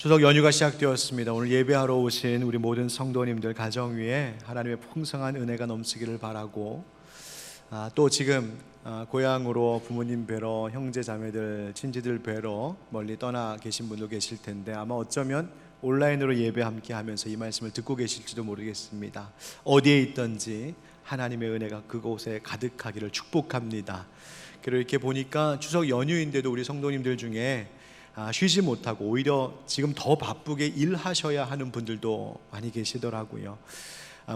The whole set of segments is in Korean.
추석 연휴가 시작되었습니다. 오늘 예배하러 오신 우리 모든 성도님들 가정 위에 하나님의 풍성한 은혜가 넘치기를 바라고, 또 지금 고향으로 부모님 뵈러, 형제 자매들 친지들 뵈러 멀리 떠나 계신 분도 계실 텐데 아마 어쩌면 온라인으로 예배 함께 하면서 이 말씀을 듣고 계실지도 모르겠습니다. 어디에 있든지 하나님의 은혜가 그곳에 가득하기를 축복합니다. 그리고 이렇게 보니까 추석 연휴인데도 우리 성도님들 중에 쉬지 못하고 오히려 지금 더 바쁘게 일하셔야 하는 분들도 많이 계시더라고요.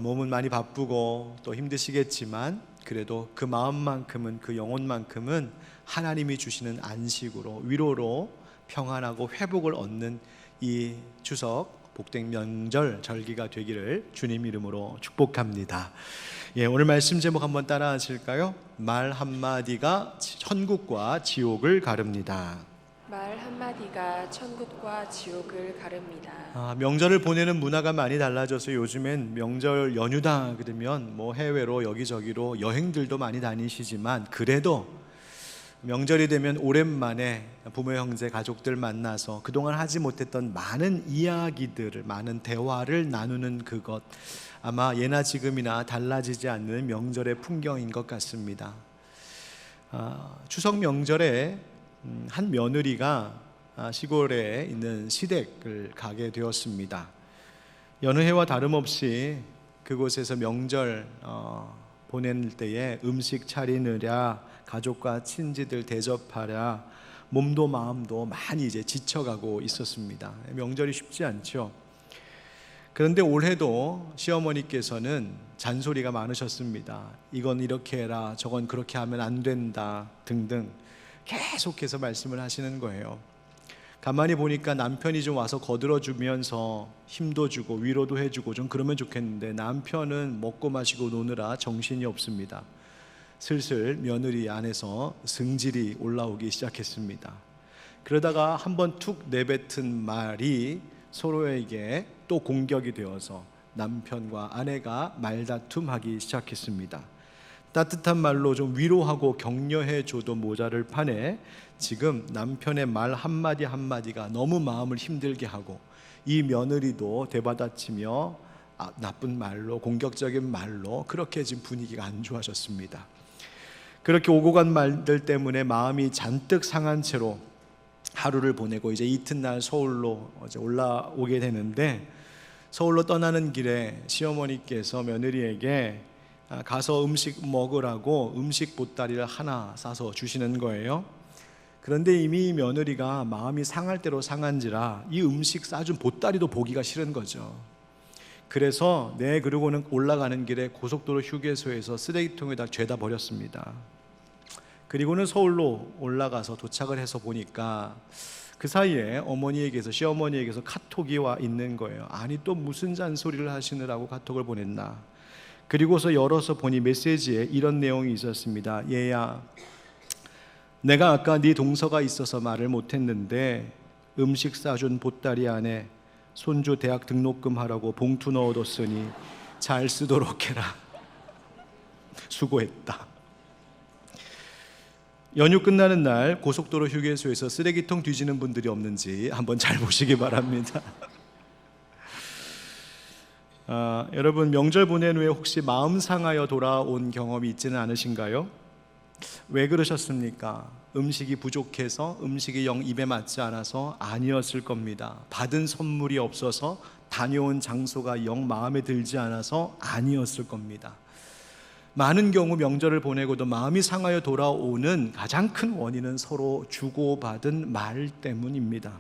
몸은 많이 바쁘고 또 힘드시겠지만 그래도 그 마음만큼은, 그 영혼만큼은 하나님이 주시는 안식으로, 위로로 평안하고 회복을 얻는 이 추석 복된 명절 절기가 되기를 주님 이름으로 축복합니다. 오늘 말씀 제목 한번 따라 하실까요? 말 한마디가 천국과 지옥을 가릅니다. 말 한마디가 천국과 지옥을 가릅니다. 명절을 보내는 문화가 많이 달라져서 요즘엔 명절 연휴다 그러면 해외로 여기저기로 여행들도 많이 다니시지만, 그래도 명절이 되면 오랜만에 부모 형제 가족들 만나서 그동안 하지 못했던 많은 이야기들을, 많은 대화를 나누는 그것, 아마 예나 지금이나 달라지지 않는 명절의 풍경인 것 같습니다. 추석 명절에 한 며느리가 시골에 있는 시댁을 가게 되었습니다. 여느 해와 다름없이 그곳에서 명절 보낼 때에 음식 차리느라, 가족과 친지들 대접하랴 몸도 마음도 많이 이제 지쳐가고 있었습니다. 명절이 쉽지 않죠. 그런데 올해도 시어머니께서는 잔소리가 많으셨습니다. 이건 이렇게 해라, 저건 그렇게 하면 안 된다 등등 계속해서 말씀을 하시는 거예요. 가만히 보니까 남편이 좀 와서 거들어주면서 힘도 주고 위로도 해주고 좀 그러면 좋겠는데, 남편은 먹고 마시고 노느라 정신이 없습니다. 슬슬 며느리 안에서 승질이 올라오기 시작했습니다. 그러다가 한번 툭 내뱉은 말이 서로에게 또 공격이 되어서 남편과 아내가 말다툼하기 시작했습니다. 따뜻한 말로 좀 위로하고 격려해 줘도 모자를 판에 지금 남편의 말 한마디 한마디가 너무 마음을 힘들게 하고, 이 며느리도 대받아치며 나쁜 말로, 공격적인 말로 그렇게 지금 분위기가 안 좋아졌습니다. 그렇게 오고 간 말들 때문에 마음이 잔뜩 상한 채로 하루를 보내고 이제 이튿날 서울로 올라오게 되는데, 서울로 떠나는 길에 시어머니께서 며느리에게 가서 음식 먹으라고 음식 보따리를 하나 싸서 주시는 거예요. 그런데 이미 며느리가 마음이 상할 대로 상한지라 이 음식 싸준 보따리도 보기가 싫은 거죠. 그래서 그러고는 올라가는 길에 고속도로 휴게소에서 쓰레기통에다 죄다 버렸습니다. 그리고는 서울로 올라가서 도착을 해서 보니까 그 사이에 어머니에게서, 시어머니에게서 카톡이 와 있는 거예요. 아니 또 무슨 잔소리를 하시느라고 카톡을 보냈나. 그리고서 열어서 보니 메시지에 이런 내용이 있었습니다. 얘야, 내가 아까 네 동서가 있어서 말을 못했는데 음식 싸준 보따리 안에 손주 대학 등록금 하라고 봉투 넣어뒀으니 잘 쓰도록 해라. 수고했다. 연휴 끝나는 날 고속도로 휴게소에서 쓰레기통 뒤지는 분들이 없는지 한번 잘 보시기 바랍니다. 여러분, 명절 보낸 후에 혹시 마음 상하여 돌아온 경험이 있지는 않으신가요? 왜 그러셨습니까? 음식이 부족해서, 음식이 영 입에 맞지 않아서 아니었을 겁니다. 받은 선물이 없어서, 다녀온 장소가 영 마음에 들지 않아서 아니었을 겁니다. 많은 경우 명절을 보내고도 마음이 상하여 돌아오는 가장 큰 원인은 서로 주고받은 말 때문입니다.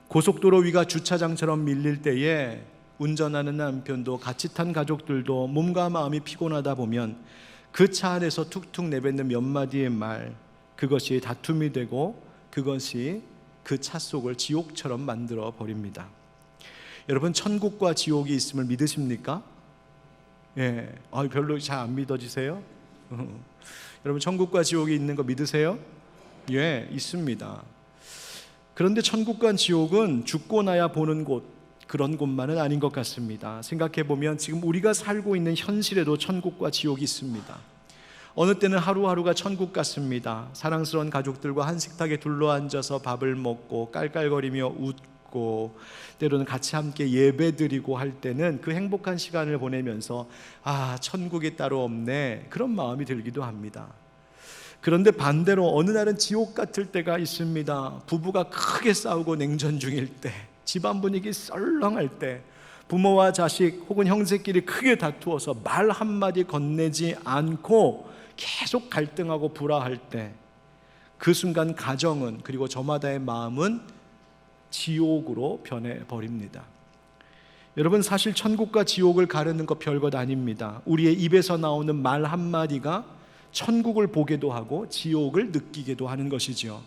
고속도로 위가 주차장처럼 밀릴 때에 운전하는 남편도, 같이 탄 가족들도 몸과 마음이 피곤하다 보면 그 차 안에서 툭툭 내뱉는 몇 마디의 말, 그것이 다툼이 되고 그것이 그 차 속을 지옥처럼 만들어 버립니다. 여러분, 천국과 지옥이 있음을 믿으십니까? 별로 잘 안 믿어지세요? 여러분, 천국과 지옥이 있는 거 믿으세요? 있습니다. 그런데 천국과 지옥은 죽고 나야 보는 곳, 그런 곳만은 아닌 것 같습니다. 생각해보면 지금 우리가 살고 있는 현실에도 천국과 지옥이 있습니다. 어느 때는 하루하루가 천국 같습니다. 사랑스러운 가족들과 한 식탁에 둘러앉아서 밥을 먹고 깔깔거리며 웃고 받고 때로는 같이 함께 예배드리고 할 때는 그 행복한 시간을 보내면서 천국이 따로 없네, 그런 마음이 들기도 합니다. 그런데 반대로 어느 날은 지옥 같을 때가 있습니다. 부부가 크게 싸우고 냉전 중일 때, 집안 분위기 썰렁할 때, 부모와 자식 혹은 형제끼리 크게 다투어서 말 한마디 건네지 않고 계속 갈등하고 불화할 때, 그 순간 가정은, 그리고 저마다의 마음은 지옥으로 변해버립니다. 여러분, 사실 천국과 지옥을 가르는 것 별것 아닙니다. 우리의 입에서 나오는 말 한마디가 천국을 보게도 하고 지옥을 느끼게도 하는 것이죠.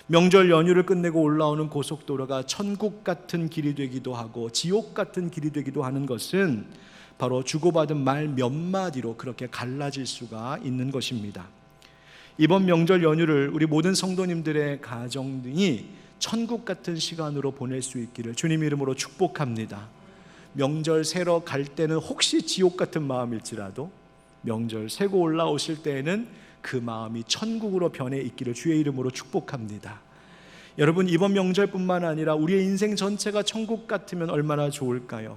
명절 연휴를 끝내고 올라오는 고속도로가 천국 같은 길이 되기도 하고 지옥 같은 길이 되기도 하는 것은 바로 주고받은 말 몇 마디로 그렇게 갈라질 수가 있는 것입니다. 이번 명절 연휴를 우리 모든 성도님들의 가정이 천국 같은 시간으로 보낼 수 있기를 주님 이름으로 축복합니다. 명절 새러 갈 때는 혹시 지옥 같은 마음일지라도 명절 새고 올라오실 때에는 그 마음이 천국으로 변해 있기를 주의 이름으로 축복합니다. 여러분, 이번 명절뿐만 아니라 우리의 인생 전체가 천국 같으면 얼마나 좋을까요?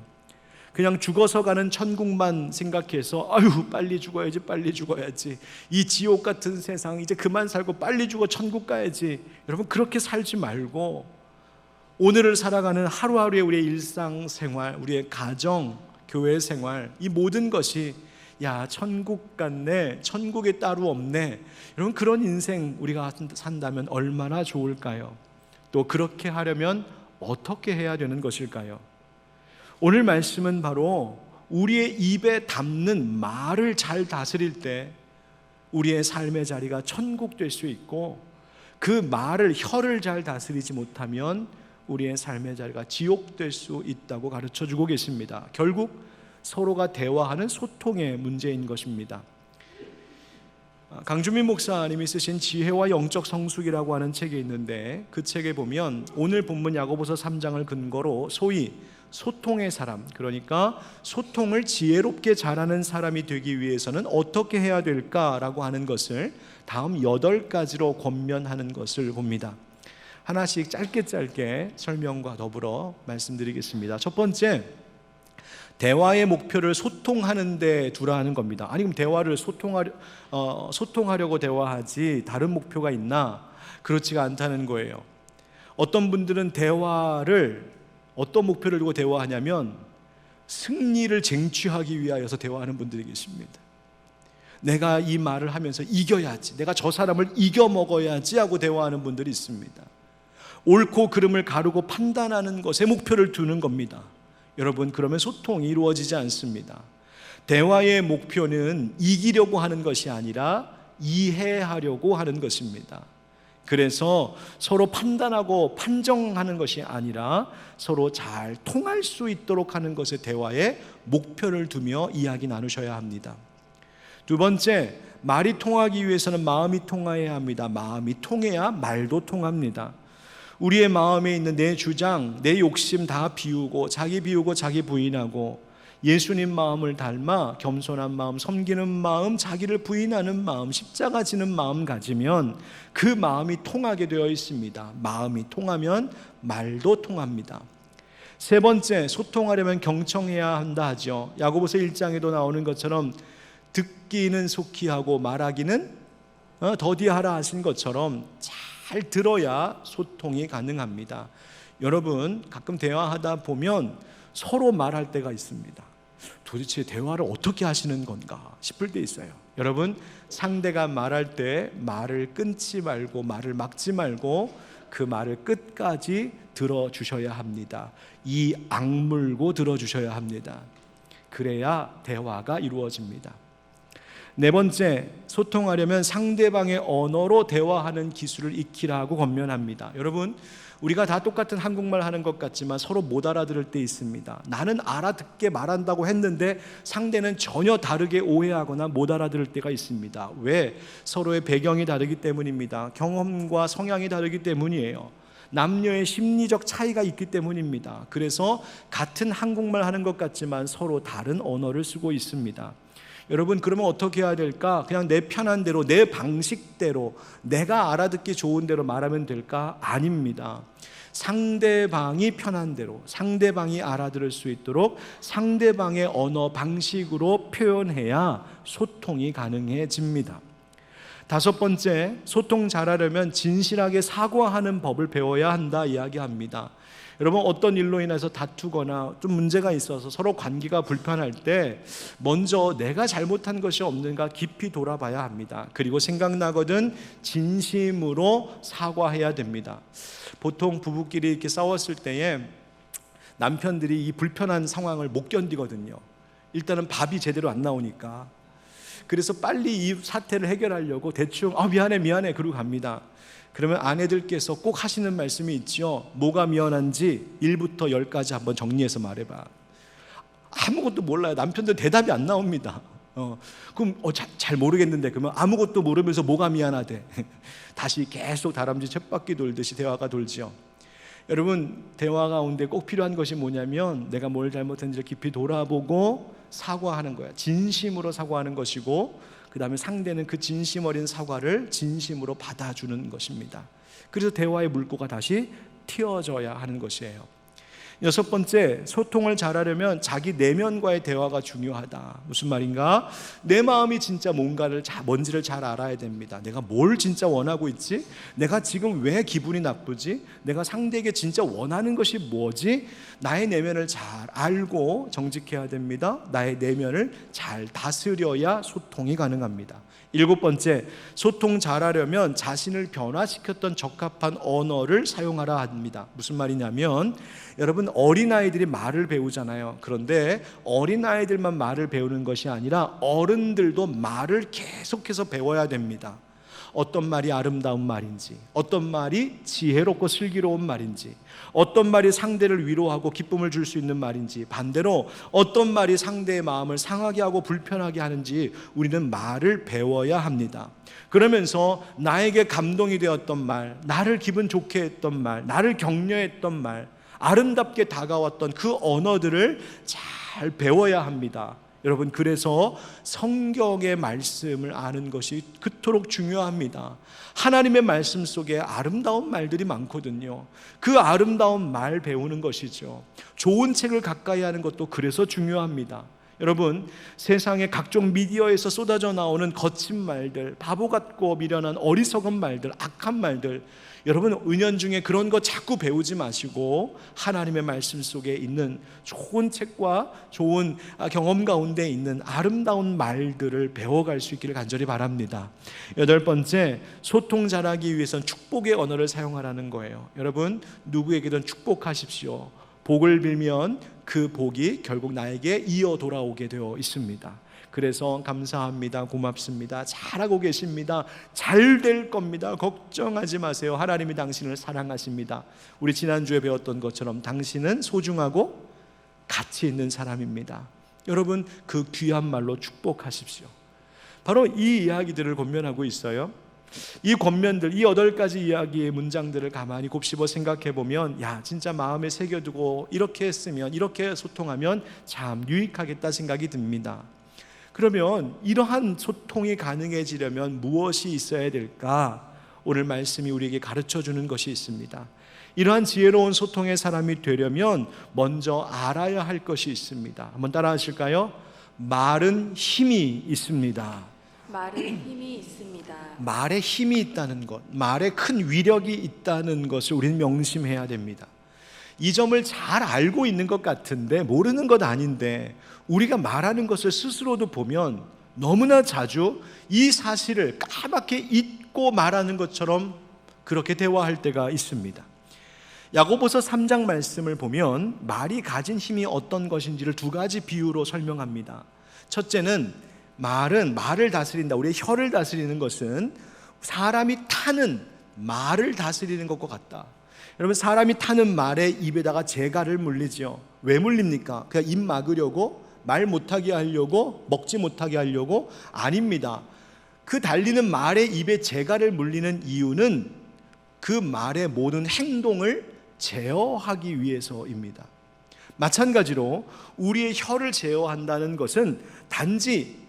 그냥 죽어서 가는 천국만 생각해서 빨리 죽어야지, 빨리 죽어야지, 이 지옥 같은 세상 이제 그만 살고 빨리 죽어 천국 가야지, 여러분 그렇게 살지 말고 오늘을 살아가는 하루하루의 우리의 일상생활, 우리의 가정, 교회 생활, 이 모든 것이 천국 같네, 천국에 따로 없네, 여러분 그런 인생 우리가 산다면 얼마나 좋을까요? 또 그렇게 하려면 어떻게 해야 되는 것일까요? 오늘 말씀은 바로 우리의 입에 담는 말을 잘 다스릴 때 우리의 삶의 자리가 천국 될 수 있고, 그 말을, 혀를 잘 다스리지 못하면 우리의 삶의 자리가 지옥 될 수 있다고 가르쳐 주고 계십니다. 결국 서로가 대화하는 소통의 문제인 것입니다. 강주민 목사님이 쓰신 지혜와 영적 성숙이라고 하는 책이 있는데, 그 책에 보면 오늘 본문 야고보서 3장을 근거로 소위 소통의 사람, 그러니까 소통을 지혜롭게 잘하는 사람이 되기 위해서는 어떻게 해야 될까라고 하는 것을 다음 8가지로 권면하는 것을 봅니다. 하나씩 짧게 설명과 더불어 말씀드리겠습니다. 첫 번째, 대화의 목표를 소통하는 데 두라는 겁니다. 아니 그럼 대화를 소통하려고 대화하지 다른 목표가 있나? 그렇지가 않다는 거예요. 어떤 분들은 대화를 어떤 목표를 두고 대화하냐면 승리를 쟁취하기 위하여서 대화하는 분들이 계십니다. 내가 이 말을 하면서 이겨야지, 내가 저 사람을 이겨 먹어야지 하고 대화하는 분들이 있습니다. 옳고 그름을 가르고 판단하는 것에 목표를 두는 겁니다. 여러분, 그러면 소통이 이루어지지 않습니다. 대화의 목표는 이기려고 하는 것이 아니라 이해하려고 하는 것입니다. 그래서 서로 판단하고 판정하는 것이 아니라 서로 잘 통할 수 있도록 하는 것에 대화에 목표를 두며 이야기 나누셔야 합니다. 두 번째, 말이 통하기 위해서는 마음이 통해야 합니다. 마음이 통해야 말도 통합니다. 우리의 마음에 있는 내 주장, 내 욕심 다 비우고 자기 부인하고 예수님 마음을 닮아 겸손한 마음, 섬기는 마음, 자기를 부인하는 마음, 십자가 지는 마음 가지면 그 마음이 통하게 되어 있습니다. 마음이 통하면 말도 통합니다. 세 번째, 소통하려면 경청해야 한다 하죠. 야고보서 1장에도 나오는 것처럼 듣기는 속히 하고 말하기는 더디하라 하신 것처럼 잘 들어야 소통이 가능합니다. 여러분, 가끔 대화하다 보면 서로 말할 때가 있습니다. 도대체 대화를 어떻게 하시는 건가 싶을 때 있어요. 여러분, 상대가 말할 때 말을 끊지 말고 말을 막지 말고 그 말을 끝까지 들어주셔야 합니다. 이 악물고 들어주셔야 합니다. 그래야 대화가 이루어집니다. 네 번째, 소통하려면 상대방의 언어로 대화하는 기술을 익히라고 권면합니다. 여러분, 우리가 다 똑같은 한국말 하는 것 같지만 서로 못 알아들을 때 있습니다. 나는 알아듣게 말한다고 했는데 상대는 전혀 다르게 오해하거나 못 알아들을 때가 있습니다. 왜? 서로의 배경이 다르기 때문입니다. 경험과 성향이 다르기 때문이에요. 남녀의 심리적 차이가 있기 때문입니다. 그래서 같은 한국말 하는 것 같지만 서로 다른 언어를 쓰고 있습니다. 여러분, 그러면 어떻게 해야 될까? 그냥 내 편한 대로, 내 방식대로, 내가 알아듣기 좋은 대로 말하면 될까? 아닙니다. 상대방이 편한 대로, 상대방이 알아들을 수 있도록 상대방의 언어 방식으로 표현해야 소통이 가능해집니다. 다섯 번째, 소통 잘하려면 진실하게 사과하는 법을 배워야 한다 이야기합니다. 여러분, 어떤 일로 인해서 다투거나 좀 문제가 있어서 서로 관계가 불편할 때 먼저 내가 잘못한 것이 없는가 깊이 돌아봐야 합니다. 그리고 생각나거든 진심으로 사과해야 됩니다. 보통 부부끼리 이렇게 싸웠을 때에 남편들이 이 불편한 상황을 못 견디거든요. 일단은 밥이 제대로 안 나오니까. 그래서 빨리 이 사태를 해결하려고 대충 미안해 그러고 갑니다. 그러면 아내들께서 꼭 하시는 말씀이 있죠. 뭐가 미안한지 1부터 10까지 한번 정리해서 말해봐. 아무것도 몰라요. 남편들 대답이 안 나옵니다. 그럼 잘 모르겠는데, 그러면 아무것도 모르면서 뭐가 미안하대. 다시 계속 다람쥐 쳇바퀴 돌듯이 대화가 돌죠. 여러분, 대화 가운데 꼭 필요한 것이 뭐냐면 내가 뭘 잘못했는지 깊이 돌아보고 사과하는 거야. 진심으로 사과하는 것이고, 그 다음에 상대는 그 진심 어린 사과를 진심으로 받아주는 것입니다. 그래서 대화의 물꼬가 다시 튀어져야 하는 것이에요. 여섯 번째, 소통을 잘하려면 자기 내면과의 대화가 중요하다. 무슨 말인가? 내 마음이 진짜 뭔지를 잘 알아야 됩니다. 내가 뭘 진짜 원하고 있지? 내가 지금 왜 기분이 나쁘지? 내가 상대에게 진짜 원하는 것이 뭐지? 나의 내면을 잘 알고 정직해야 됩니다. 나의 내면을 잘 다스려야 소통이 가능합니다. 일곱 번째, 소통 잘하려면 자신을 변화시켰던 적합한 언어를 사용하라 합니다. 무슨 말이냐면, 여러분, 어린아이들이 말을 배우잖아요. 그런데 어린아이들만 말을 배우는 것이 아니라 어른들도 말을 계속해서 배워야 됩니다. 어떤 말이 아름다운 말인지, 어떤 말이 지혜롭고 슬기로운 말인지, 어떤 말이 상대를 위로하고 기쁨을 줄 수 있는 말인지, 반대로 어떤 말이 상대의 마음을 상하게 하고 불편하게 하는지 우리는 말을 배워야 합니다. 그러면서 나에게 감동이 되었던 말, 나를 기분 좋게 했던 말, 나를 격려했던 말, 아름답게 다가왔던 그 언어들을 잘 배워야 합니다. 여러분, 그래서 성경의 말씀을 아는 것이 그토록 중요합니다. 하나님의 말씀 속에 아름다운 말들이 많거든요. 그 아름다운 말 배우는 것이죠. 좋은 책을 가까이 하는 것도 그래서 중요합니다. 여러분, 세상의 각종 미디어에서 쏟아져 나오는 거친 말들, 바보 같고 미련한 어리석은 말들, 악한 말들, 여러분, 은연중에 그런 거 자꾸 배우지 마시고 하나님의 말씀 속에 있는 좋은 책과 좋은 경험 가운데 있는 아름다운 말들을 배워갈 수 있기를 간절히 바랍니다. 여덟 번째, 소통 잘하기 위해서는 축복의 언어를 사용하라는 거예요. 여러분, 누구에게든 축복하십시오. 복을 빌면 그 복이 결국 나에게 이어 돌아오게 되어 있습니다. 그래서 감사합니다, 고맙습니다, 잘하고 계십니다, 잘 될 겁니다, 걱정하지 마세요, 하나님이 당신을 사랑하십니다. 우리 지난주에 배웠던 것처럼 당신은 소중하고 가치 있는 사람입니다. 여러분, 그 귀한 말로 축복하십시오. 바로 이 이야기들을 권면하고 있어요. 이 권면들, 이 8가지 이야기의 문장들을 가만히 곱씹어 생각해 보면, 진짜 마음에 새겨두고 이렇게 했으면, 이렇게 소통하면 참 유익하겠다 생각이 듭니다. 그러면 이러한 소통이 가능해지려면 무엇이 있어야 될까? 오늘 말씀이 우리에게 가르쳐주는 것이 있습니다. 이러한 지혜로운 소통의 사람이 되려면 먼저 알아야 할 것이 있습니다. 한번 따라 하실까요? 말은 힘이 있습니다. 말은 힘이 있습니다. 말에 힘이 있다는 것, 말에 큰 위력이 있다는 것을 우리는 명심해야 됩니다. 이 점을 잘 알고 있는 것 같은데, 모르는 것 아닌데, 우리가 말하는 것을 스스로도 보면 너무나 자주 이 사실을 까맣게 잊고 말하는 것처럼 그렇게 대화할 때가 있습니다. 야고보서 3장 말씀을 보면 말이 가진 힘이 어떤 것인지를 2가지 비유로 설명합니다. 첫째는 말을 다스린다, 우리의 혀를 다스리는 것은 사람이 타는 말을 다스리는 것과 같다. 여러분, 사람이 타는 말에 입에다가 재갈을 물리죠. 왜 물립니까? 그냥 입 막으려고? 말 못하게 하려고? 먹지 못하게 하려고? 아닙니다. 그 달리는 말에 입에 재갈을 물리는 이유는 그 말의 모든 행동을 제어하기 위해서입니다. 마찬가지로 우리의 혀를 제어한다는 것은 단지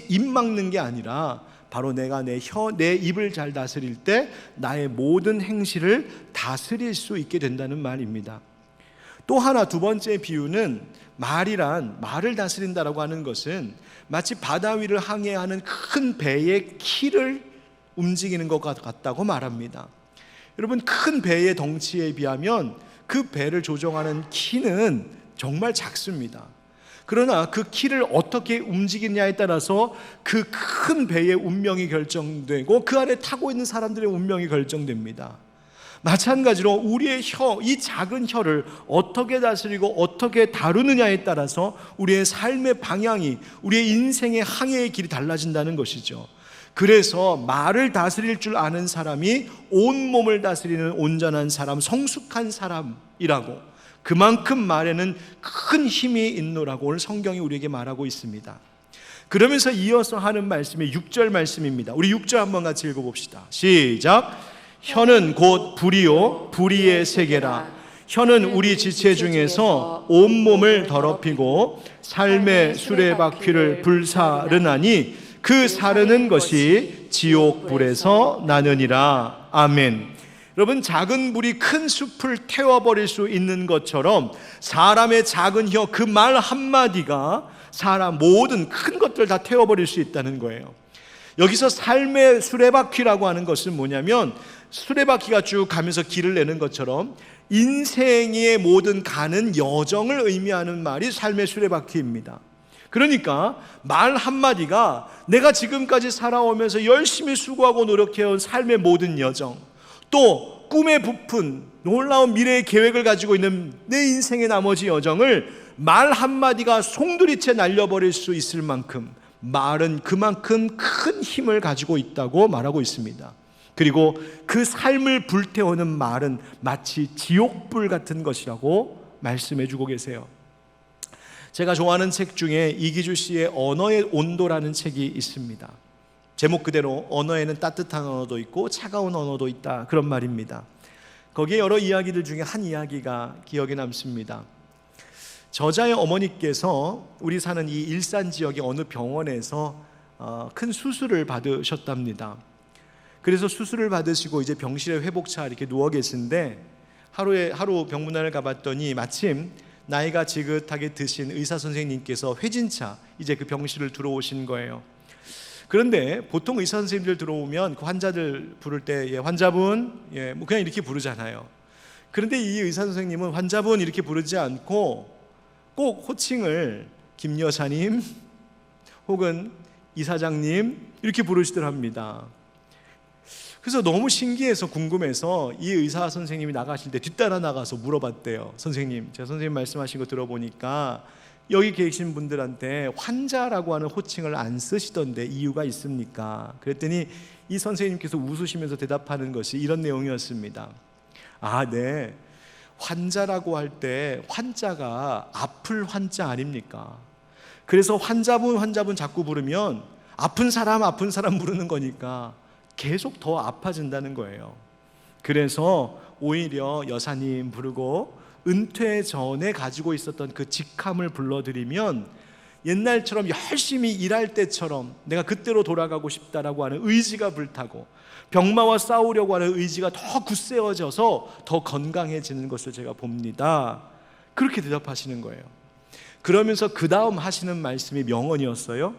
입 막는 게 아니라 바로 내가 내 입을 잘 다스릴 때 나의 모든 행실을 다스릴 수 있게 된다는 말입니다. 또 하나, 두 번째 비유는 말을 다스린다라고 하는 것은 마치 바다 위를 항해하는 큰 배의 키를 움직이는 것 같다고 말합니다. 여러분, 큰 배의 덩치에 비하면 그 배를 조종하는 키는 정말 작습니다. 그러나 그 키를 어떻게 움직이냐에 따라서 그 큰 배의 운명이 결정되고 그 안에 타고 있는 사람들의 운명이 결정됩니다. 마찬가지로 우리의 이 작은 혀를 어떻게 다스리고 어떻게 다루느냐에 따라서 우리의 삶의 방향이, 우리의 인생의 항해의 길이 달라진다는 것이죠. 그래서 말을 다스릴 줄 아는 사람이 온몸을 다스리는 온전한 사람, 성숙한 사람이라고, 그만큼 말에는 큰 힘이 있노라고 오늘 성경이 우리에게 말하고 있습니다. 그러면서 이어서 하는 말씀이 6절 말씀입니다. 우리 6절 한번 같이 읽어봅시다. 시작. 혀는 곧 불이요 불의의 세계라. 혀는 우리 지체 중에서 온몸을 더럽히고 삶의 수레바퀴를 불사르나니 그 사르는 것이 지옥불에서 나느니라. 아멘. 여러분, 작은 불이 큰 숲을 태워버릴 수 있는 것처럼 사람의 작은 혀, 그 말 한마디가 사람 모든 큰 것들을 다 태워버릴 수 있다는 거예요. 여기서 삶의 수레바퀴라고 하는 것은 뭐냐면, 수레바퀴가 쭉 가면서 길을 내는 것처럼 인생의 모든 가는 여정을 의미하는 말이 삶의 수레바퀴입니다. 그러니까 말 한마디가 내가 지금까지 살아오면서 열심히 수고하고 노력해온 삶의 모든 여정, 또 꿈에 부푼 놀라운 미래의 계획을 가지고 있는 내 인생의 나머지 여정을 말 한마디가 송두리째 날려버릴 수 있을 만큼 말은 그만큼 큰 힘을 가지고 있다고 말하고 있습니다. 그리고 그 삶을 불태우는 말은 마치 지옥불 같은 것이라고 말씀해주고 계세요. 제가 좋아하는 책 중에 이기주 씨의 언어의 온도라는 책이 있습니다. 제목 그대로 언어에는 따뜻한 언어도 있고 차가운 언어도 있다, 그런 말입니다. 거기에 여러 이야기들 중에 한 이야기가 기억에 남습니다. 저자의 어머니께서 우리 사는 이 일산 지역의 어느 병원에서 큰 수술을 받으셨답니다. 그래서 수술을 받으시고 이제 병실에 회복차 이렇게 누워 계신데 하루 병문안을 가봤더니 마침 나이가 지긋하게 드신 의사 선생님께서 회진차 이제 그 병실을 들어오신 거예요. 그런데 보통 의사 선생님들 들어오면 그 환자들 부를 때 환자분, 뭐 그냥 이렇게 부르잖아요. 그런데 이 의사 선생님은 환자분 이렇게 부르지 않고 꼭 호칭을 김 여사님 혹은 이사장님 이렇게 부르시더랍니다. 그래서 너무 신기해서 궁금해서 이 의사 선생님이 나가실 때 뒤따라 나가서 물어봤대요. 선생님, 제가 선생님 말씀하신 거 들어보니까 여기 계신 분들한테 환자라고 하는 호칭을 안 쓰시던데 이유가 있습니까? 그랬더니 이 선생님께서 웃으시면서 대답하는 것이 이런 내용이었습니다. 네, 환자라고 할 때 환자가 아플 환자 아닙니까? 그래서 환자분 자꾸 부르면 아픈 사람 부르는 거니까 계속 더 아파진다는 거예요. 그래서 오히려 여사님 부르고 은퇴 전에 가지고 있었던 그 직함을 불러드리면 옛날처럼 열심히 일할 때처럼 내가 그때로 돌아가고 싶다라고 하는 의지가 불타고 병마와 싸우려고 하는 의지가 더 굳세어져서 더 건강해지는 것을 제가 봅니다. 그렇게 대답하시는 거예요. 그러면서 그 다음 하시는 말씀이 명언이었어요.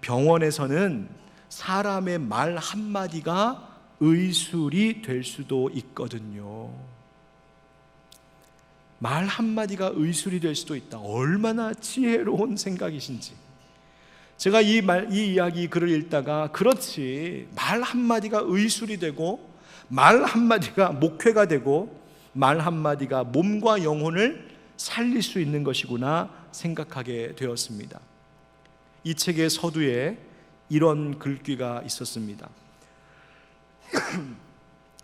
병원에서는 사람의 말 한마디가 의술이 될 수도 있거든요. 말 한마디가 의술이 될 수도 있다. 얼마나 지혜로운 생각이신지. 제가 이 이야기 글을 읽다가 그렇지, 말 한마디가 의술이 되고 말 한마디가 목회가 되고 말 한마디가 몸과 영혼을 살릴 수 있는 것이구나 생각하게 되었습니다. 이 책의 서두에 이런 글귀가 있었습니다.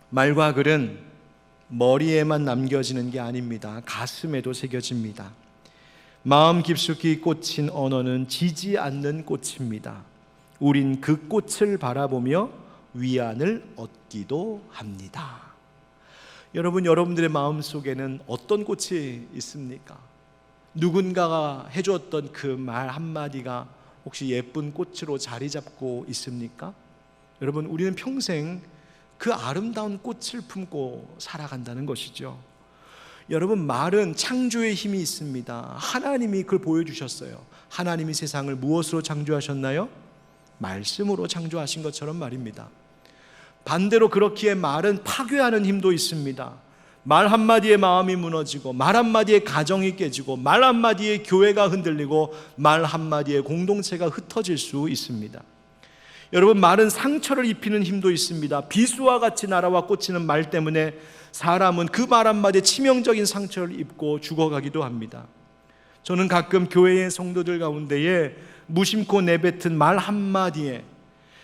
말과 글은 머리에만 남겨지는 게 아닙니다. 가슴에도 새겨집니다. 마음 깊숙이 꽂힌 언어는 지지 않는 꽃입니다. 우린 그 꽃을 바라보며 위안을 얻기도 합니다. 여러분들의 마음속에는 어떤 꽃이 있습니까? 누군가가 해주었던 그 말 한마디가 혹시 예쁜 꽃으로 자리 잡고 있습니까? 여러분, 우리는 평생 그 아름다운 꽃을 품고 살아간다는 것이죠. 여러분, 말은 창조의 힘이 있습니다. 하나님이 그걸 보여주셨어요. 하나님이 세상을 무엇으로 창조하셨나요? 말씀으로 창조하신 것처럼 말입니다. 반대로 그렇기에 말은 파괴하는 힘도 있습니다. 말 한마디에 마음이 무너지고, 말 한마디에 가정이 깨지고, 말 한마디에 교회가 흔들리고, 말 한마디에 공동체가 흩어질 수 있습니다. 여러분, 말은 상처를 입히는 힘도 있습니다. 비수와 같이 날아와 꽂히는 말 때문에 사람은 그 말 한마디에 치명적인 상처를 입고 죽어가기도 합니다. 저는 가끔 교회의 성도들 가운데에 무심코 내뱉은 말 한마디에,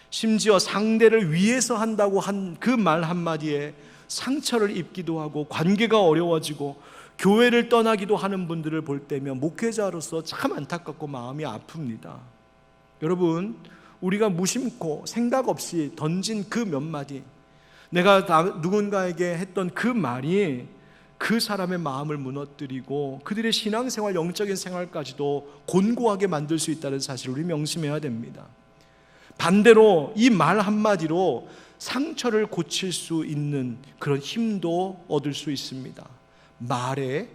심지어 상대를 위해서 한다고 한 그 말 한마디에 상처를 입기도 하고 관계가 어려워지고 교회를 떠나기도 하는 분들을 볼 때면 목회자로서 참 안타깝고 마음이 아픕니다. 여러분, 우리가 무심코 생각 없이 던진 그 몇 마디, 내가 누군가에게 했던 그 말이 그 사람의 마음을 무너뜨리고 그들의 신앙생활, 영적인 생활까지도 곤고하게 만들 수 있다는 사실을 우리 명심해야 됩니다. 반대로 이 말 한마디로 상처를 고칠 수 있는 그런 힘도 얻을 수 있습니다. 말에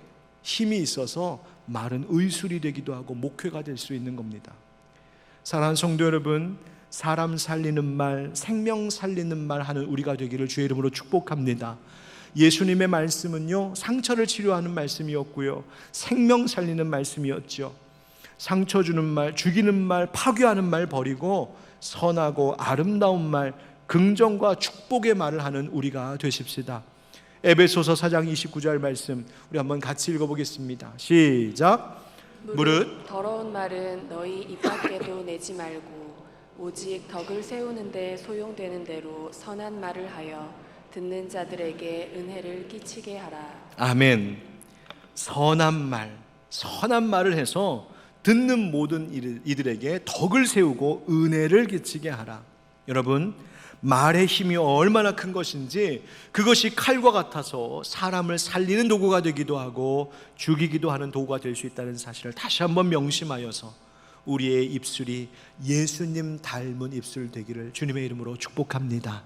힘이 있어서 말은 의술이 되기도 하고 목회가 될 수 있는 겁니다. 사랑하는 성도 여러분, 사람 살리는 말, 생명 살리는 말 하는 우리가 되기를 주의 이름으로 축복합니다. 예수님의 말씀은요, 상처를 치료하는 말씀이었고요, 생명 살리는 말씀이었죠. 상처 주는 말, 죽이는 말, 파괴하는 말 버리고 선하고 아름다운 말, 긍정과 축복의 말을 하는 우리가 되십시다. 에베소서 4장 29절 말씀 우리 한번 같이 읽어보겠습니다. 시작. 무릇 더러운 말은 너희 입 밖에도 내지 말고 오직 덕을 세우는 데 소용되는 대로 선한 말을 하여 듣는 자들에게 은혜를 끼치게 하라. 아멘. 선한 말을 해서 듣는 모든 이들에게 덕을 세우고 은혜를 끼치게 하라. 여러분, 말의 힘이 얼마나 큰 것인지, 그것이 칼과 같아서 사람을 살리는 도구가 되기도 하고 죽이기도 하는 도구가 될 수 있다는 사실을 다시 한번 명심하여서 우리의 입술이 예수님 닮은 입술 되기를 주님의 이름으로 축복합니다.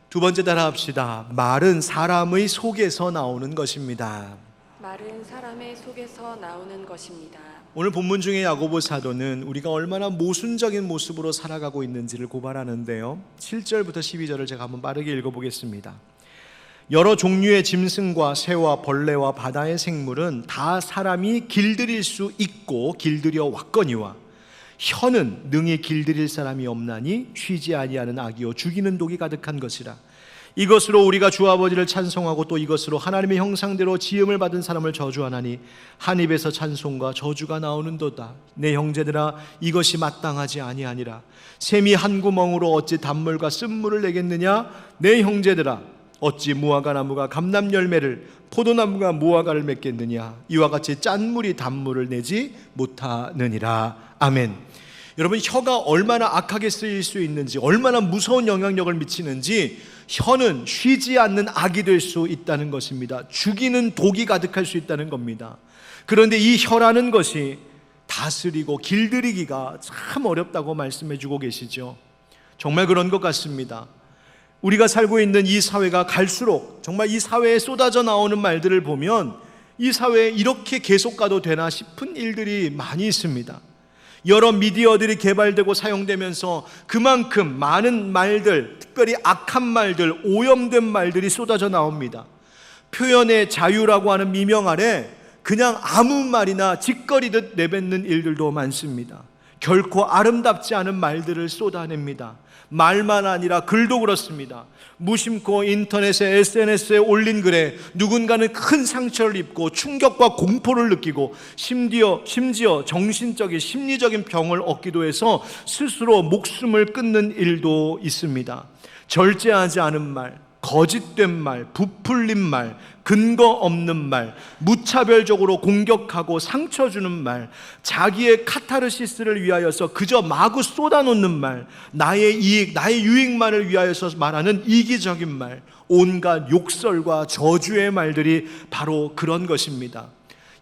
두 번째 따라합시다. 말은 사람의 속에서 나오는 것입니다. 말은 사람의 속에서 나오는 것입니다. 오늘 본문 중에 야고보 사도는 우리가 얼마나 모순적인 모습으로 살아가고 있는지를 고발하는데요, 7절부터 12절을 제가 한번 빠르게 읽어보겠습니다. 여러 종류의 짐승과 새와 벌레와 바다의 생물은 다 사람이 길들일 수 있고 길들여 왔거니와 혀는 능히 길들일 사람이 없나니 쉬지 아니하는 악이요 죽이는 독이 가득한 것이라. 이것으로 우리가 주 아버지를 찬송하고 또 이것으로 하나님의 형상대로 지음을 받은 사람을 저주하나니 한 입에서 찬송과 저주가 나오는도다. 내 형제들아, 이것이 마땅하지 아니하니라. 샘이 한 구멍으로 어찌 단물과 쓴물을 내겠느냐? 내 형제들아, 어찌 무화과 나무가 감람 열매를, 포도나무가 무화과를 맺겠느냐? 이와 같이 짠물이 단물을 내지 못하느니라. 아멘. 여러분, 혀가 얼마나 악하게 쓰일 수 있는지, 얼마나 무서운 영향력을 미치는지, 혀는 쉬지 않는 악이 될 수 있다는 것입니다. 죽이는 독이 가득할 수 있다는 겁니다. 그런데 이 혀라는 것이 다스리고 길들이기가 참 어렵다고 말씀해 주고 계시죠. 정말 그런 것 같습니다. 우리가 살고 있는 이 사회가 갈수록 정말 이 사회에 쏟아져 나오는 말들을 보면 이 사회에 이렇게 계속 가도 되나 싶은 일들이 많이 있습니다. 여러 미디어들이 개발되고 사용되면서 그만큼 많은 말들, 특별히 악한 말들, 오염된 말들이 쏟아져 나옵니다. 표현의 자유라고 하는 미명 아래 그냥 아무 말이나 짓거리듯 내뱉는 일들도 많습니다. 결코 아름답지 않은 말들을 쏟아냅니다. 말만 아니라 글도 그렇습니다. 무심코 인터넷에 SNS에 올린 글에 누군가는 큰 상처를 입고 충격과 공포를 느끼고 심지어 정신적인 심리적인 병을 얻기도 해서 스스로 목숨을 끊는 일도 있습니다. 절제하지 않은 말, 거짓된 말, 부풀린 말, 근거 없는 말, 무차별적으로 공격하고 상처 주는 말, 자기의 카타르시스를 위하여서 그저 마구 쏟아놓는 말, 나의 이익, 나의 유익만을 위하여서 말하는 이기적인 말, 온갖 욕설과 저주의 말들이 바로 그런 것입니다.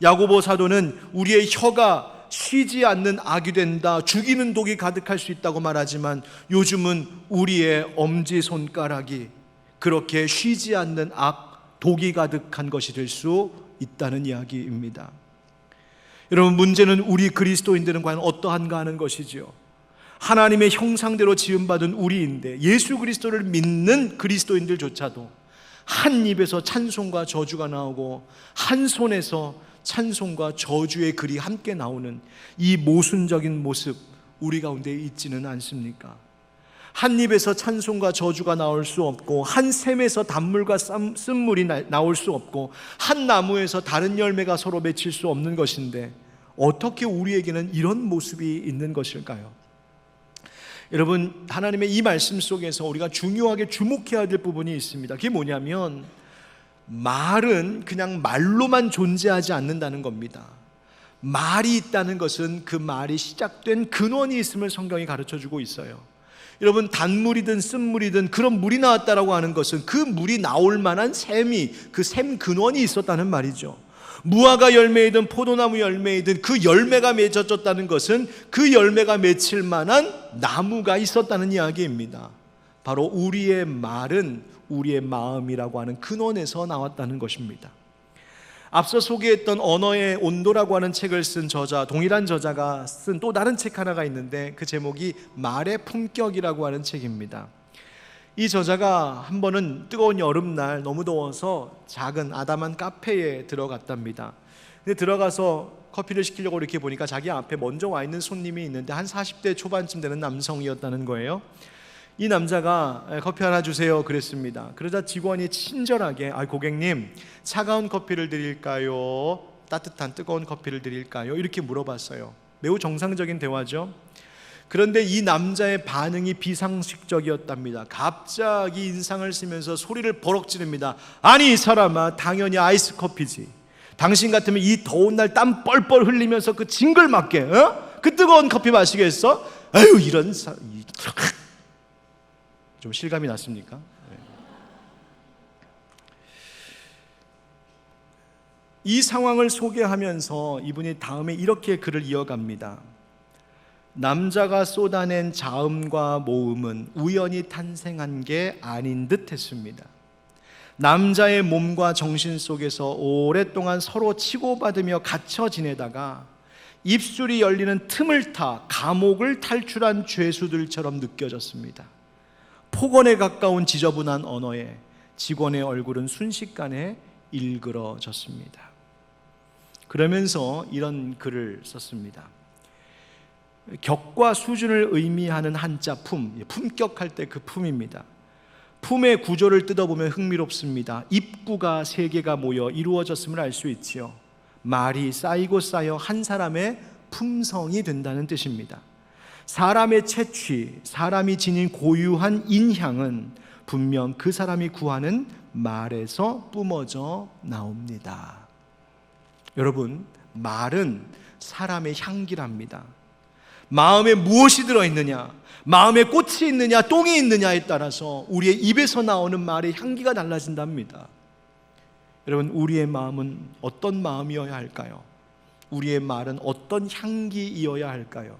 야고보 사도는 우리의 혀가 쉬지 않는 악이 된다, 죽이는 독이 가득할 수 있다고 말하지만 요즘은 우리의 엄지손가락이 그렇게 쉬지 않는 악, 독이 가득한 것이 될 수 있다는 이야기입니다. 여러분, 문제는 우리 그리스도인들은 과연 어떠한가 하는 것이지요. 하나님의 형상대로 지음받은 우리인데 예수 그리스도를 믿는 그리스도인들조차도 한 입에서 찬송과 저주가 나오고 한 손에서 찬송과 저주의 글이 함께 나오는 이 모순적인 모습, 우리 가운데 있지는 않습니까? 한 입에서 찬송과 저주가 나올 수 없고, 한 샘에서 단물과 쓴물이 나올 수 없고, 한 나무에서 다른 열매가 서로 맺힐 수 없는 것인데 어떻게 우리에게는 이런 모습이 있는 것일까요? 여러분, 하나님의 이 말씀 속에서 우리가 중요하게 주목해야 될 부분이 있습니다. 그게 뭐냐면 말은 그냥 말로만 존재하지 않는다는 겁니다. 말이 있다는 것은 그 말이 시작된 근원이 있음을 성경이 가르쳐주고 있어요. 여러분, 단물이든 쓴물이든 그런 물이 나왔다라고 하는 것은 그 물이 나올 만한 샘이, 그 샘 근원이 있었다는 말이죠. 무화과 열매이든 포도나무 열매이든 그 열매가 맺어졌다는 것은 그 열매가 맺힐 만한 나무가 있었다는 이야기입니다. 바로 우리의 말은 우리의 마음이라고 하는 근원에서 나왔다는 것입니다. 앞서 소개했던 언어의 온도라고 하는 책을 쓴 저자, 동일한 저자가 쓴 또 다른 책 하나가 있는데 그 제목이 말의 품격이라고 하는 책입니다. 이 저자가 한 번은 뜨거운 여름날 너무 더워서 작은 아담한 카페에 들어갔답니다. 근데 들어가서 커피를 시키려고 이렇게 보니까 자기 앞에 먼저 와 있는 손님이 있는데 한 40대 초반쯤 되는 남성이었다는 거예요. 이 남자가 커피 하나 주세요 그랬습니다. 그러자 직원이 친절하게 고객님, 차가운 커피를 드릴까요? 따뜻한 뜨거운 커피를 드릴까요? 이렇게 물어봤어요. 매우 정상적인 대화죠. 그런데 이 남자의 반응이 비상식적이었답니다. 갑자기 인상을 쓰면서 소리를 버럭 지릅니다. 아니 이 사람아, 당연히 아이스 커피지. 당신 같으면 이 더운 날 땀 뻘뻘 흘리면서 그 징글맞게 그 뜨거운 커피 마시겠어? 아유, 이런 좀 실감이 났습니까? 이 상황을 소개하면서 이분이 다음에 이렇게 글을 이어갑니다. 남자가 쏟아낸 자음과 모음은 우연히 탄생한 게 아닌 듯 했습니다. 남자의 몸과 정신 속에서 오랫동안 서로 치고받으며 갇혀 지내다가 입술이 열리는 틈을 타 감옥을 탈출한 죄수들처럼 느껴졌습니다. 폭언에 가까운 지저분한 언어에 직원의 얼굴은 순식간에 일그러졌습니다. 그러면서 이런 글을 썼습니다. 격과 수준을 의미하는 한자 품, 품격할 때 그 품입니다. 품의 구조를 뜯어보면 흥미롭습니다. 입구가 세 개가 모여 이루어졌음을 알 수 있지요. 말이 쌓이고 쌓여 한 사람의 품성이 된다는 뜻입니다. 사람의 채취, 사람이 지닌 고유한 인향은 분명 그 사람이 구하는 말에서 뿜어져 나옵니다. 여러분, 말은 사람의 향기랍니다. 마음에 무엇이 들어있느냐, 마음에 꽃이 있느냐 똥이 있느냐에 따라서 우리의 입에서 나오는 말의 향기가 달라진답니다. 여러분, 우리의 마음은 어떤 마음이어야 할까요? 우리의 말은 어떤 향기이어야 할까요?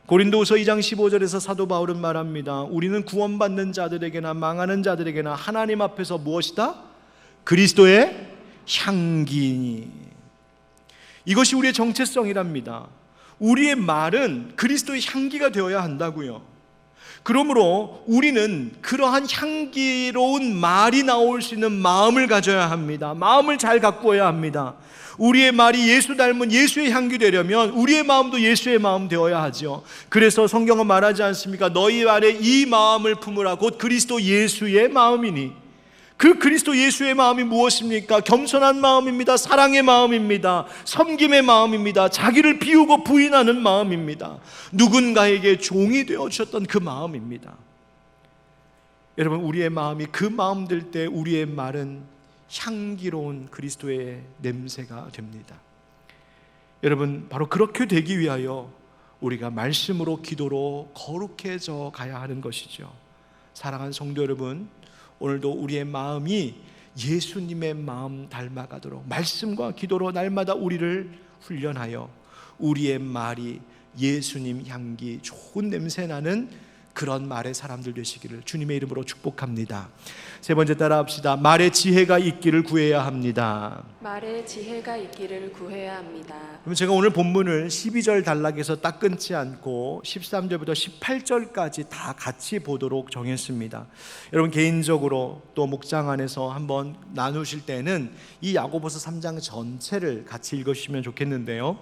고린도후서 2장 15절에서 사도 바울은 말합니다. 우리는 구원받는 자들에게나 망하는 자들에게나 하나님 앞에서 무엇이다? 그리스도의 향기니. 이것이 우리의 정체성이랍니다. 우리의 말은 그리스도의 향기가 되어야 한다고요. 그러므로 우리는 그러한 향기로운 말이 나올 수 있는 마음을 가져야 합니다. 마음을 잘 가꾸어야 합니다. 우리의 말이 예수 닮은 예수의 향기 되려면 우리의 마음도 예수의 마음 되어야 하죠. 그래서 성경은 말하지 않습니까? 너희 안에 이 마음을 품으라. 곧 그리스도 예수의 마음이니. 그 그리스도 예수의 마음이 무엇입니까? 겸손한 마음입니다. 사랑의 마음입니다. 섬김의 마음입니다. 자기를 비우고 부인하는 마음입니다. 누군가에게 종이 되어주셨던 그 마음입니다. 여러분, 우리의 마음이 그 마음 될 때 우리의 말은 향기로운 그리스도의 냄새가 됩니다. 여러분, 바로 그렇게 되기 위하여 우리가 말씀으로 기도로 거룩해져 가야 하는 것이죠. 사랑하는 성도 여러분, 오늘도 우리의 마음이 예수님의 마음 닮아가도록 말씀과 기도로 날마다 우리를 훈련하여 우리의 말이 예수님 향기 좋은 냄새 나는 그런 말의 사람들 되시기를 주님의 이름으로 축복합니다. 세 번째 따라 합시다. 말에 지혜가 있기를 구해야 합니다. 말에 지혜가 있기를 구해야 합니다. 그럼 제가 오늘 본문을 12절 단락에서 딱 끊지 않고 13절부터 18절까지 다 같이 보도록 정했습니다. 여러분 개인적으로 또 목장 안에서 한번 나누실 때는 이 야고보서 3장 전체를 같이 읽으시면 좋겠는데요,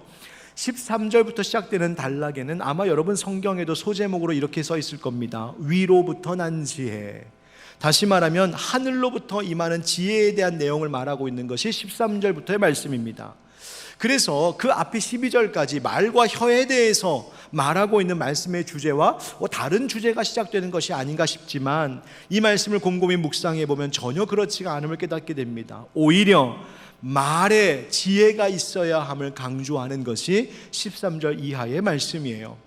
13절부터 시작되는 단락에는 아마 여러분 성경에도 소제목으로 이렇게 써 있을 겁니다. 위로부터 난 지혜. 다시 말하면 하늘로부터 임하는 지혜에 대한 내용을 말하고 있는 것이 13절부터의 말씀입니다. 그래서 그 앞에 12절까지 말과 혀에 대해서 말하고 있는 말씀의 주제와 다른 주제가 시작되는 것이 아닌가 싶지만 이 말씀을 곰곰이 묵상해 보면 전혀 그렇지가 않음을 깨닫게 됩니다. 오히려 말에 지혜가 있어야 함을 강조하는 것이 13절 이하의 말씀이에요.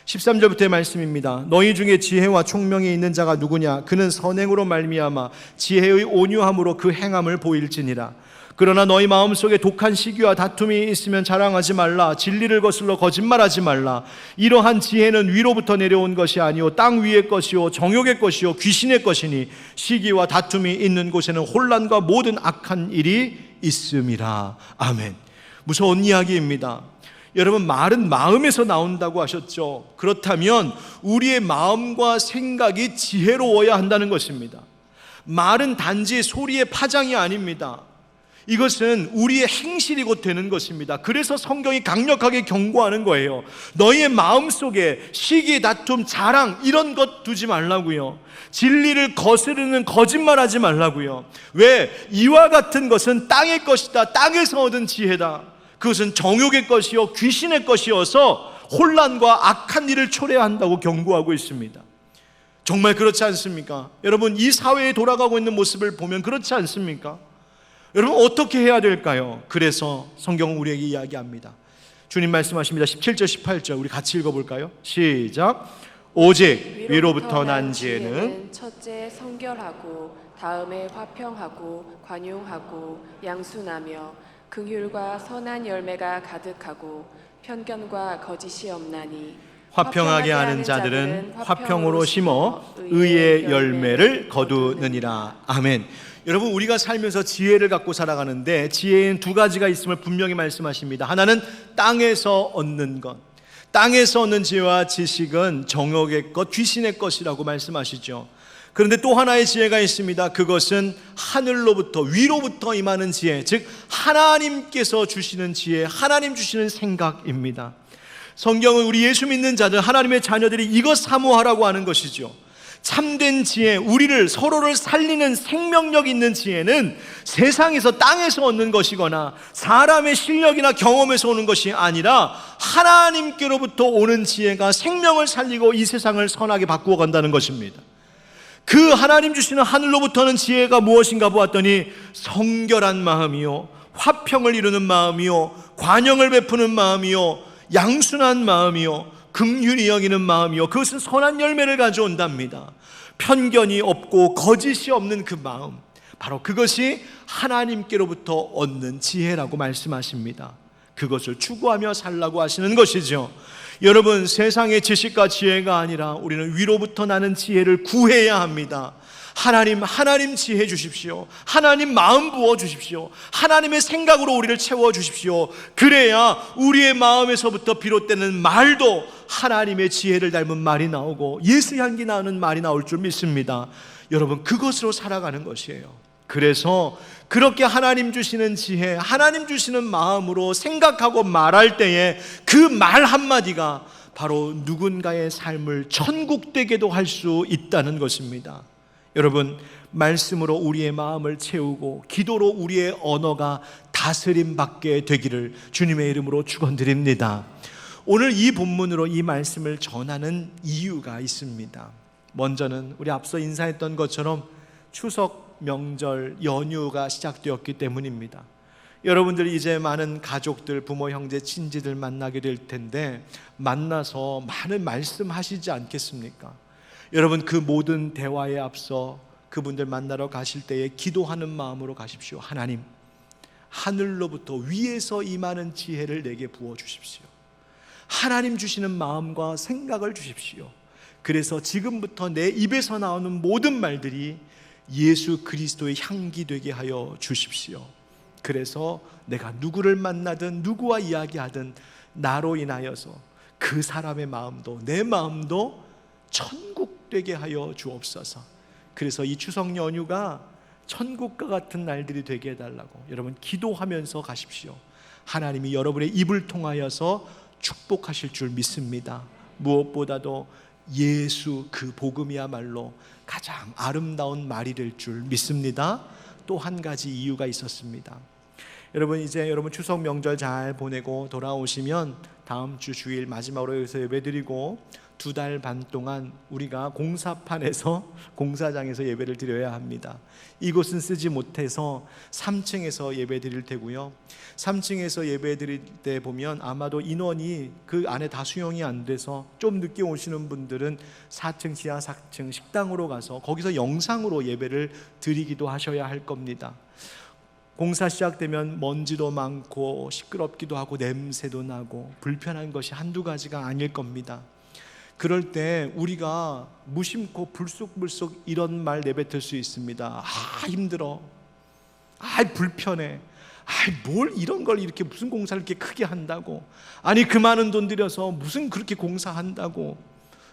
13절부터의 말씀입니다. 너희 중에 지혜와 총명이 있는 자가 누구냐? 그는 선행으로 말미암아 지혜의 온유함으로 그 행함을 보일지니라. 그러나 너희 마음속에 독한 시기와 다툼이 있으면 자랑하지 말라. 진리를 거슬러 거짓말하지 말라. 이러한 지혜는 위로부터 내려온 것이 아니요 땅 위의 것이요 정욕의 것이요 귀신의 것이니 시기와 다툼이 있는 곳에는 혼란과 모든 악한 일이 있음이라. 아멘. 무서운 이야기입니다. 여러분, 말은 마음에서 나온다고 하셨죠. 그렇다면 우리의 마음과 생각이 지혜로워야 한다는 것입니다. 말은 단지 소리의 파장이 아닙니다. 이것은 우리의 행실이고 되는 것입니다. 그래서 성경이 강력하게 경고하는 거예요. 너희의 마음속에 시기, 다툼, 자랑 이런 것 두지 말라고요. 진리를 거스르는 거짓말하지 말라고요. 왜? 이와 같은 것은 땅의 것이다. 땅에서 얻은 지혜다. 그것은 정욕의 것이요 귀신의 것이어서 혼란과 악한 일을 초래한다고 경고하고 있습니다. 정말 그렇지 않습니까? 여러분, 이 사회에 돌아가고 있는 모습을 보면 그렇지 않습니까? 여러분, 어떻게 해야 될까요? 그래서 성경은 우리에게 이야기합니다. 주님 말씀하십니다. 17절 18절 우리 같이 읽어볼까요? 시작. 오직 위로부터 난 지혜는 첫째 성결하고 다음에 화평하고 관용하고 양순하며 긍휼과 선한 열매가 가득하고 편견과 거짓이 없나니 화평하게 하는 자들은 화평으로 심어 의의 열매를 거두느니라. 아멘. 여러분, 우리가 살면서 지혜를 갖고 살아가는데 지혜엔 두 가지가 있음을 분명히 말씀하십니다. 하나는 땅에서 얻는 것, 땅에서 얻는 지혜와 지식은 정욕의 것, 귀신의 것이라고 말씀하시죠. 그런데 또 하나의 지혜가 있습니다. 그것은 하늘로부터, 위로부터 임하는 지혜, 즉 하나님께서 주시는 지혜, 하나님 주시는 생각입니다. 성경은 우리 예수 믿는 자들, 하나님의 자녀들이 이것 사모하라고 하는 것이죠. 참된 지혜, 우리를 서로를 살리는 생명력 있는 지혜는 세상에서 땅에서 얻는 것이거나 사람의 실력이나 경험에서 오는 것이 아니라 하나님께로부터 오는 지혜가 생명을 살리고 이 세상을 선하게 바꾸어 간다는 것입니다. 그 하나님 주시는 하늘로부터는 지혜가 무엇인가 보았더니 성결한 마음이요 화평을 이루는 마음이요 관용을 베푸는 마음이요 양순한 마음이요 긍휼히 여기는 마음이요 그것은 선한 열매를 가져온답니다. 편견이 없고 거짓이 없는 그 마음, 바로 그것이 하나님께로부터 얻는 지혜라고 말씀하십니다. 그것을 추구하며 살라고 하시는 것이죠. 여러분, 세상의 지식과 지혜가 아니라 우리는 위로부터 나는 지혜를 구해야 합니다. 하나님 지혜 주십시오. 하나님 마음 부어 주십시오. 하나님의 생각으로 우리를 채워 주십시오. 그래야 우리의 마음에서부터 비롯되는 말도 하나님의 지혜를 닮은 말이 나오고 예수 향기 나는 말이 나올 줄 믿습니다. 여러분, 그것으로 살아가는 것이에요. 그래서 그렇게 하나님 주시는 지혜, 하나님 주시는 마음으로 생각하고 말할 때에 그 말 한마디가 바로 누군가의 삶을 천국되게도 할 수 있다는 것입니다. 여러분, 말씀으로 우리의 마음을 채우고 기도로 우리의 언어가 다스림 받게 되기를 주님의 이름으로 축원드립니다. 오늘 이 본문으로 이 말씀을 전하는 이유가 있습니다. 먼저는 우리 앞서 인사했던 것처럼 추석 명절 연휴가 시작되었기 때문입니다. 여러분들이 이제 많은 가족들, 부모, 형제, 친지들 만나게 될 텐데 만나서 많은 말씀하시지 않겠습니까? 여러분, 그 모든 대화에 앞서 그분들 만나러 가실 때에 기도하는 마음으로 가십시오. 하나님, 하늘로부터 위에서 임하는 지혜를 내게 부어주십시오. 하나님 주시는 마음과 생각을 주십시오. 그래서 지금부터 내 입에서 나오는 모든 말들이 예수 그리스도의 향기 되게 하여 주십시오. 그래서 내가 누구를 만나든 누구와 이야기하든 나로 인하여서 그 사람의 마음도 내 마음도 천국 되게 하여 주옵소서. 그래서 이 추석 연휴가 천국과 같은 날들이 되게 해달라고 여러분 기도하면서 가십시오. 하나님이 여러분의 입을 통하여서 축복하실 줄 믿습니다. 무엇보다도 예수 그 복음이야말로 가장 아름다운 말이 될 줄 믿습니다. 또 한 가지 이유가 있었습니다. 여러분 이제 여러분 추석 명절 잘 보내고 돌아오시면 다음 주 주일 마지막으로 여기서 예배드리고 2달 반 동안 우리가 공사판에서 공사장에서 예배를 드려야 합니다. 이곳은 쓰지 못해서 3층에서 예배 드릴 테고요. 3층에서 예배 드릴 때 보면 아마도 인원이 그 안에 다 수용이 안 돼서 좀 늦게 오시는 분들은 4층 지하 4층 식당으로 가서 거기서 영상으로 예배를 드리기도 하셔야 할 겁니다. 공사 시작되면 먼지도 많고 시끄럽기도 하고 냄새도 나고 불편한 것이 한두 가지가 아닐 겁니다. 그럴 때 우리가 무심코 불쑥불쑥 이런 말 내뱉을 수 있습니다. 힘들어, 불편해, 뭘 이런 걸 이렇게 무슨 공사를 이렇게 크게 한다고, 아니 그 많은 돈 들여서 무슨 그렇게 공사한다고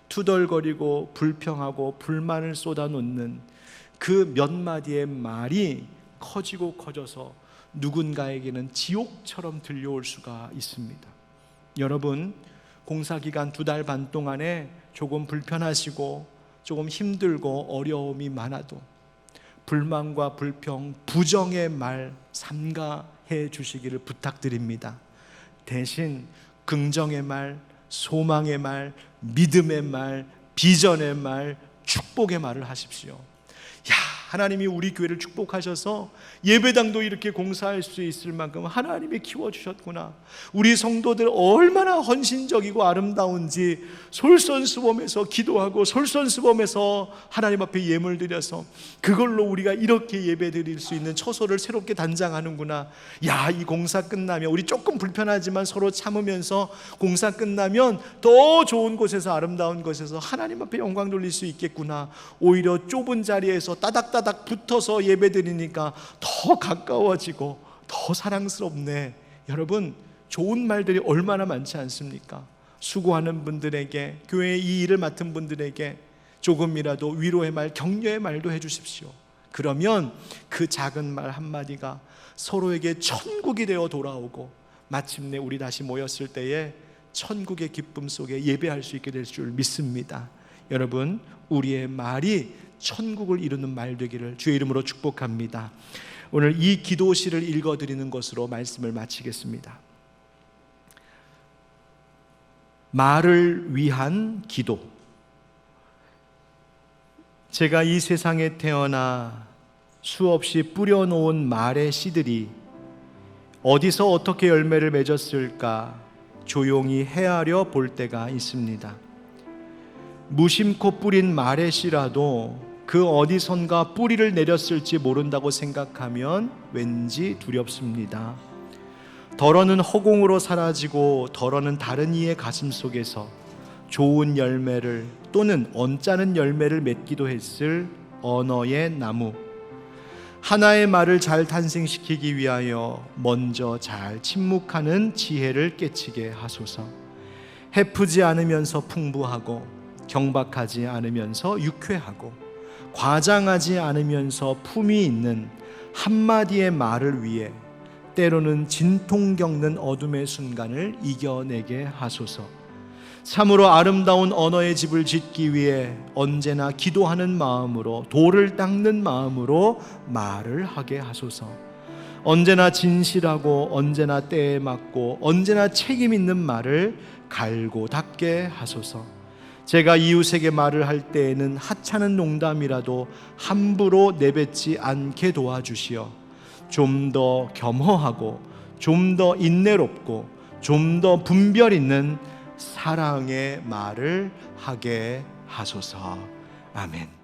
투덜거리고 불평하고 불만을 쏟아놓는 그 몇 마디의 말이 커지고 커져서 누군가에게는 지옥처럼 들려올 수가 있습니다. 여러분 공사기간 2달 반 동안에 조금 불편하시고 조금 힘들고 어려움이 많아도 불만과 불평, 부정의 말 삼가해 주시기를 부탁드립니다. 대신 긍정의 말, 소망의 말, 믿음의 말, 비전의 말, 축복의 말을 하십시오. 하나님이 우리 교회를 축복하셔서 예배당도 이렇게 공사할 수 있을 만큼 하나님이 키워주셨구나. 우리 성도들 얼마나 헌신적이고 아름다운지 솔선수범해서 기도하고 솔선수범해서 하나님 앞에 예물 드려서 그걸로 우리가 이렇게 예배 드릴 수 있는 처소를 새롭게 단장하는구나. 이 공사 끝나면 우리 조금 불편하지만 서로 참으면서 공사 끝나면 더 좋은 곳에서 아름다운 곳에서 하나님 앞에 영광 돌릴 수 있겠구나. 오히려 좁은 자리에서 따닥따닥 붙어서 예배드리니까 더 가까워지고 더 사랑스럽네. 여러분 좋은 말들이 얼마나 많지 않습니까? 수고하는 분들에게, 교회의 이 일을 맡은 분들에게 조금이라도 위로의 말, 격려의 말도 해주십시오. 그러면 그 작은 말 한마디가 서로에게 천국이 되어 돌아오고 마침내 우리 다시 모였을 때에 천국의 기쁨 속에 예배할 수 있게 될 줄 믿습니다. 여러분 우리의 말이 천국을 이루는 말 되기를 주의 이름으로 축복합니다. 오늘 이 기도시를 읽어드리는 것으로 말씀을 마치겠습니다. 말을 위한 기도. 제가 이 세상에 태어나 수없이 뿌려놓은 말의 씨들이 어디서 어떻게 열매를 맺었을까 조용히 헤아려 볼 때가 있습니다. 무심코 뿌린 말의 씨라도 그 어디선가 뿌리를 내렸을지 모른다고 생각하면 왠지 두렵습니다. 덜어는 허공으로 사라지고 덜어는 다른 이의 가슴 속에서 좋은 열매를 또는 언짢은 열매를 맺기도 했을 언어의 나무. 하나의 말을 잘 탄생시키기 위하여 먼저 잘 침묵하는 지혜를 깨치게 하소서. 해프지 않으면서 풍부하고 경박하지 않으면서 유쾌하고 과장하지 않으면서 품이 있는 한마디의 말을 위해 때로는 진통 겪는 어둠의 순간을 이겨내게 하소서. 참으로 아름다운 언어의 집을 짓기 위해 언제나 기도하는 마음으로, 돌을 닦는 마음으로 말을 하게 하소서. 언제나 진실하고 언제나 때에 맞고 언제나 책임 있는 말을 갈고 닦게 하소서. 제가 이웃에게 말을 할 때에는 하찮은 농담이라도 함부로 내뱉지 않게 도와주시어 좀 더 겸허하고 좀 더 인내롭고 좀 더 분별 있는 사랑의 말을 하게 하소서. 아멘.